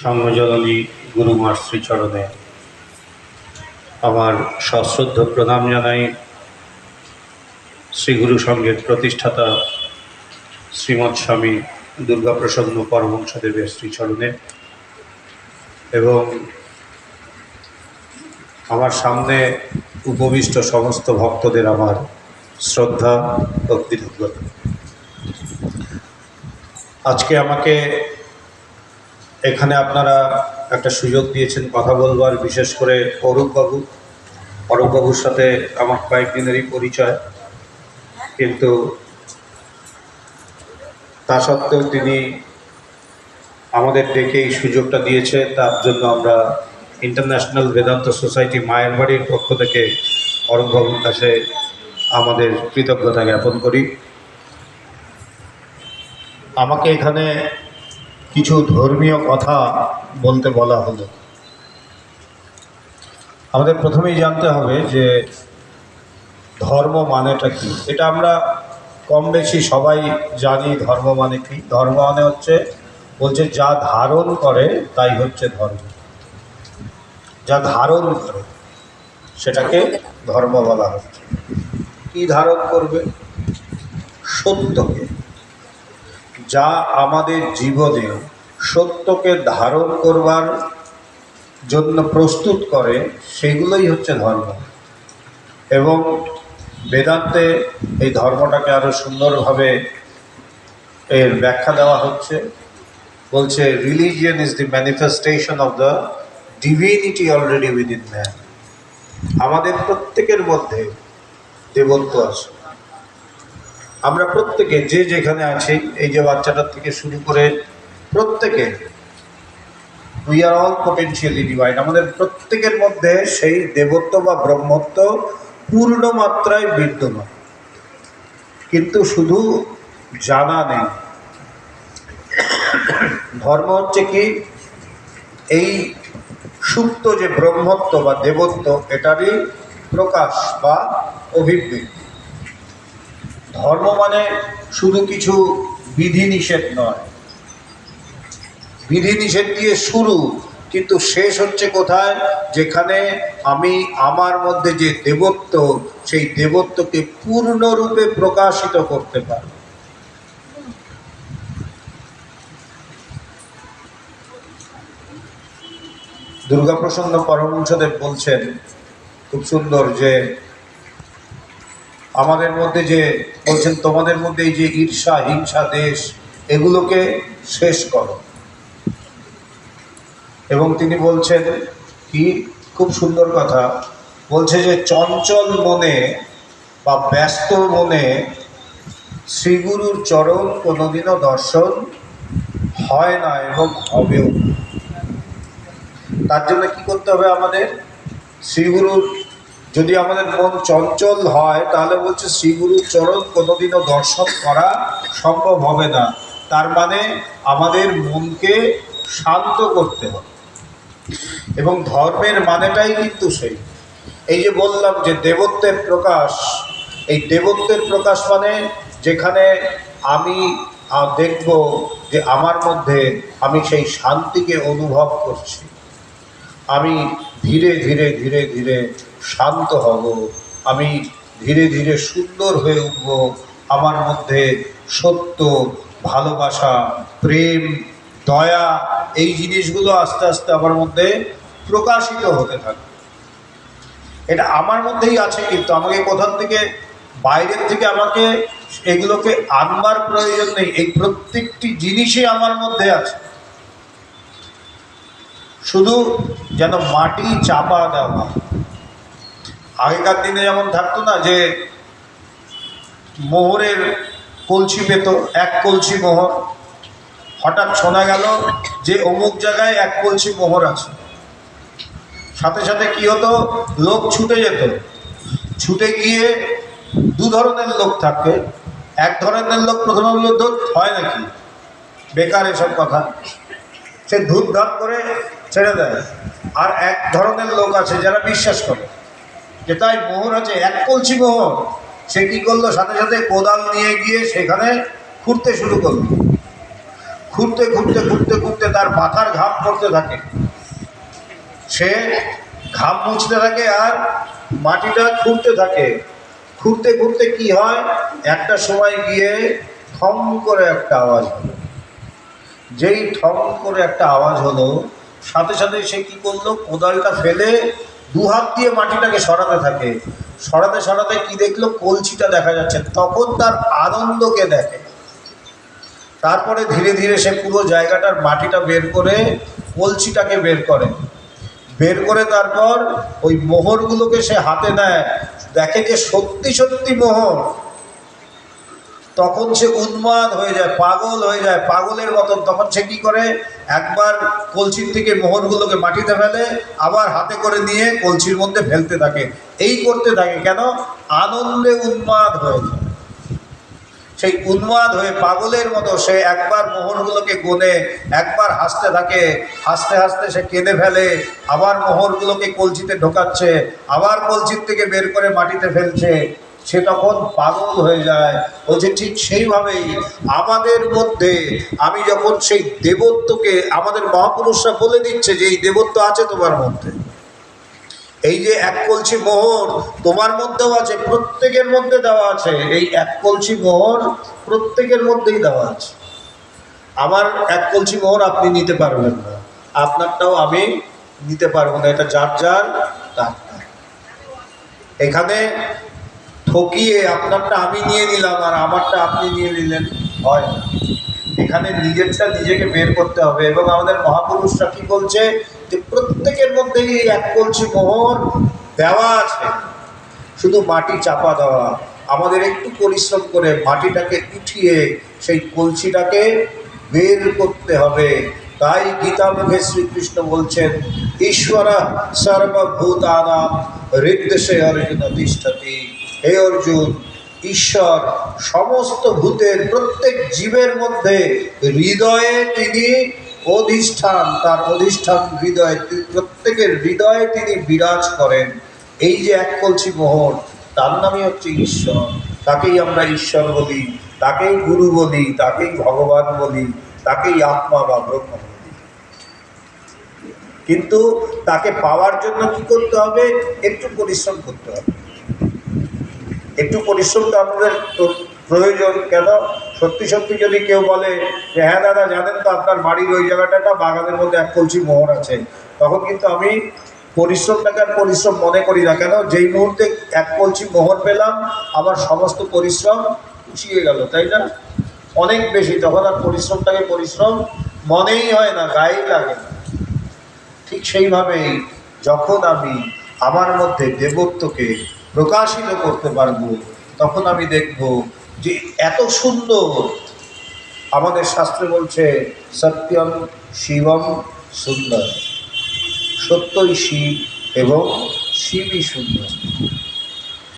সঙ্গজননী গুরুমার শ্রীচরণে আমার সশ্রদ্ধ প্রণাম জানাই। শ্রীগুরু সংঘের প্রতিষ্ঠাতা শ্রীমৎ স্বামী দুর্গাপ্রসন্ন পরমহংসদেবের শ্রীচরণে এবং আমার সামনে উপবিষ্ট সমস্ত ভক্তদের আমার শ্রদ্ধা ও কৃতজ্ঞতা। আজকে আমাকে এখানে আপনারা একটা সুযোগ দিয়েছেন কথা বলবার, বিশেষ করে অরূপবাবুর সাথে আমার কয়েকদিনেরই পরিচয়, কিন্তু তা সত্ত্বেও তিনি আমাদের ডেকে এই সুযোগটা দিয়েছে, তার জন্য আমরা ইন্টারন্যাশনাল বেদান্ত সোসাইটি মায়ের বাড়ির পক্ষ থেকে অরূপবাবুর কাছে আমাদের কৃতজ্ঞতা জ্ঞাপন করি। আমাকে এখানে কিছু ধর্মীয় কথা বলতে বলা হলো। আমাদের প্রথমেই জানতে হবে যে ধর্ম মানেটা কি। এটা আমরা কম বেশি সবাই জানি ধর্ম মানে কি। ধর্ম মানে বলছে যা ধারণ করে তাই হচ্ছে ধর্ম। যা ধারণ করে সেটাকে ধর্ম বলা হচ্ছে। কি ধারণ করবে? সত্যকে। যা আমাদের জীবনে সত্যকে ধারণ করবার জন্য প্রস্তুত করে সেগুলোই হচ্ছে ধর্ম। এবং বেদান্তে এই ধর্মটাকে আরো সুন্দরভাবে এর ব্যাখ্যা দেওয়া হচ্ছে। বলছে religion is the manifestation of the divinity already within man. আমাদের প্রত্যেকের মধ্যে দেবত্ব আছে। আমরা প্রত্যেকে যে যেখানে আছি, এই যে বাচ্চাটার থেকে শুরু করে প্রত্যেকে, we are all potentially divine. আমাদের প্রত্যেকের মধ্যে সেই দেবত্ব বা ব্রহ্মত্ব পূর্ণ মাত্রায় বিদ্যমান, কিন্তু শুধু জানা নেই। ধর্ম হচ্ছে কি? এই সুপ্ত যে ব্রহ্মত্ব বা দেবত্ব, এটারই প্রকাশ বা অভিব্যক্তি। ধর্ম মানে শুধু কিছু বিধিনিষেধ নয়। বিধিনিষেধ দিয়ে শুরু, কিন্তু শেষ হচ্ছে কোথায়? যেখানে আমি আমার মধ্যে যে দেবত্ব, সেই দেবত্বকে পূর্ণরূপে প্রকাশিত করতে পারি। দুর্গাপ্রসন্ন পরমহংসদেব বলছেন খুব সুন্দর যে আমাদের মধ্যে যে বলছেন, তোমাদের মধ্যে এই যে ঈর্ষা, হিংসা, দেশ, এগুলোকে শেষ করো। এবং তিনি বলছেন কি খুব সুন্দর কথা, বলছে যে চঞ্চল মনে বা ব্যস্ত মনে শ্রীগুরুর চরণ কোনোদিনও দর্শন হয় না এবং হবেও। তার জন্য কি করতে হবে আমাদের? শ্রীগুরুর, যদি আমাদের মন চঞ্চল হয় তাহলে বলছে শ্রীগুরুর চরণ কোনোদিনও দর্শন করা সম্ভব হবে না। তার মানে আমাদের মনকে শান্ত করতে হবে। এবং ধর্মের মানেটাই কিন্তু সেই, এই যে বললাম যে দেবত্বের প্রকাশ। এই দেবত্বের প্রকাশ মানে যেখানে আমি দেখব যে আমার মধ্যে আমি সেই শান্তিকে অনুভব করছি, আমি ধীরে ধীরে ধীরে ধীরে শান্ত হব, আমি ধীরে ধীরে সুন্দর হয়ে উঠব, আমার মধ্যে সত্য, ভালোবাসা, প্রেম, দয়া, এই জিনিসগুলো আস্তে আস্তে আমার মধ্যে প্রকাশিত হতে থাকে। এটা আমার মধ্যেই আছে, কিন্তু আমাকে কোথাও থেকে, বাইরের থেকে আমাকে এগুলোকে আনবার প্রয়োজন নেই। এই প্রত্যেকটি জিনিসই আমার মধ্যে আছে, শুধু যেন মাটি চাপা দেওয়া। আগেকার দিনে যেমন থাকতো না যে মোহরের কলসি পেত, এক কলসি মোহর, হঠাৎ শোনা গেল যে অমুক জায়গায় এক কলসি মোহর আছে, সাথে সাথে কি হতো? লোক ছুটে যেত। ছুটে গিয়ে দু ধরনের লোক থাকে। এক ধরনের লোক প্রথমে বলল ধূত হয় নাকি, বেকার এসব কথা, সে ধূপ ধাপ করে ছেড়ে দেয়। আর এক ধরনের লোক আছে যারা বিশ্বাস করে যে তাই মোহর আছে, এক কলসি মোহর। সে কি করলো? সাথে সাথে কোদাল নিয়ে গিয়ে সেখানে খুঁড়তে শুরু করলো। ঘুরতে ঘুরতে ঘুরতে ঘুরতে তার মাথার ঘাম পড়তে থাকে, সে ঘাম মুছতে থাকে আর মাটিটা খুঁড়তে থাকে। খুঁড়তে খুঁড়তে কি হয়, একটা সময় গিয়ে থম করে একটা আওয়াজ হলো। যেই থম করে একটা আওয়াজ হলো, সাথে সাথে সে কি করলো, কোদালটা ফেলে দু হাত দিয়ে মাটিটাকে সরাতে থাকে। সরাতে সরাতে কি দেখলো, কলসিটা দেখা যাচ্ছে। তখন তার আনন্দকে দেখে। তারপরে ধীরে ধীরে সে পুরো জায়গাটার মাটিটা বের করে কলসিটাকে বের করে। বের করে তারপর ওই মোহরগুলোকে সে হাতে নেয়, দেখে যে সত্যি সত্যি মোহর। তখন সে উন্মাদ হয়ে যায়, পাগল হয়ে যায়, পাগলের মতন। তখন সে কি করে, একবার কলসির থেকে মোহরগুলোকে মাটিতে ফেলে, আবার হাতে করে নিয়ে কলসির মধ্যে ফেলতে থাকে। এই করতে থাকে কেন, আনন্দে উন্মাদ হয়ে যায়। সেই উন্মাদ হয়ে পাগলের মতো সে একবার মোহরগুলোকে গোনে, একবার হাসতে থাকে, হাসতে হাসতে সে কেঁদে ফেলে, আবার মোহরগুলোকে কলসিতে ঢোকাচ্ছে, আবার কলসির থেকে বের করে মাটিতে ফেলছে। সে তখন পাগল হয়ে যায়। বলছে ঠিক সেইভাবেই আমাদের মধ্যে আমি যখন সেই দেবত্বকে, আমাদের মহাপুরুষরা বলে দিচ্ছে যে এই দেবত্ব আছে তোমার মধ্যে, এই যে এক কলসি মোহর তোমার মধ্যেও আছে, প্রত্যেকের মধ্যে দেওয়া আছে। এই এক কলসি মোহর প্রত্যেকের মধ্যেই দেওয়া আছে। আমার এক কলসি মোহর আপনি নিতে পারবেন না, আপনারটাও আমি নিতে পারবো না। এটা যার যার তার। এখানে ঠকিয়ে আপনারটা আমি নিয়ে নিলাম আর আমারটা আপনি নিয়ে নিলেন, হয় না। এখানে নিজেরটা নিজেকে বের করতে হবে। এবং আমাদের মহাপুরুষরা কি বলছে, যে প্রত্যেকের মধ্যেই এক কলসি মোহর দেওয়া আছে, শুধু মাটি চাপা দেওয়া। আমাদের একটু পরিশ্রম করে মাটিটাকে উঠিয়ে সেই কলসিটাকে বের করতে হবে। তাই গীতা মুখে শ্রীকৃষ্ণ বলছেন, ঈশ্বর সর্বভূতানাং হৃদ্দেশে অর্জুন তিষ্ঠতি। হে অর্জুন, ঈশ্বর সমস্ত ভূতের, প্রত্যেক জীবের মধ্যে হৃদয়ে তিনি অধিষ্ঠান, তার অধিষ্ঠান হৃদয়ে, প্রত্যেকের হৃদয়ে তিনি বিরাজ করেন। এই যে এক কলসি মোহর, তার নামই হচ্ছে ঈশ্বর। তাকেই আমরা ঈশ্বর বলি, তাকেই গুরু বলি, তাকেই ভগবান বলি, তাকেই আত্মা বা ব্রহ্ম বলি। কিন্তু তাকে পাওয়ার জন্য কি করতে হবে, একটু পরিশ্রম করতে হবে। একটু পরিশ্রম তো আমাদের প্রয়োজন। কেন, সত্যি সত্যি যদি কেউ বলে যে হ্যাঁ দাদা জানেন তো আপনার বাড়ির ওই জায়গাটা বাগানের মধ্যে এক কলসি মোহর আছে, তখন কিন্তু আমি পরিশ্রমটাকে আর পরিশ্রম মনে করি না। কেন, যেই মুহূর্তে এক কলসি মোহর পেলাম আমার সমস্ত পরিশ্রম উঠিয়ে গেল, তাই না? অনেক বেশি, তখন আর পরিশ্রমটাকে পরিশ্রম মনেই হয় না, গায়েই লাগে না। ঠিক সেইভাবেই যখন আমি আমার মধ্যে দেবত্বকে প্রকাশিত করতে পারবো, তখন আমি দেখব যে এত সুন্দর। আমাদের শাস্ত্রে বলছে সত্যম শিবম সুন্দর, সত্যই শিব এবং শিবই সুন্দর।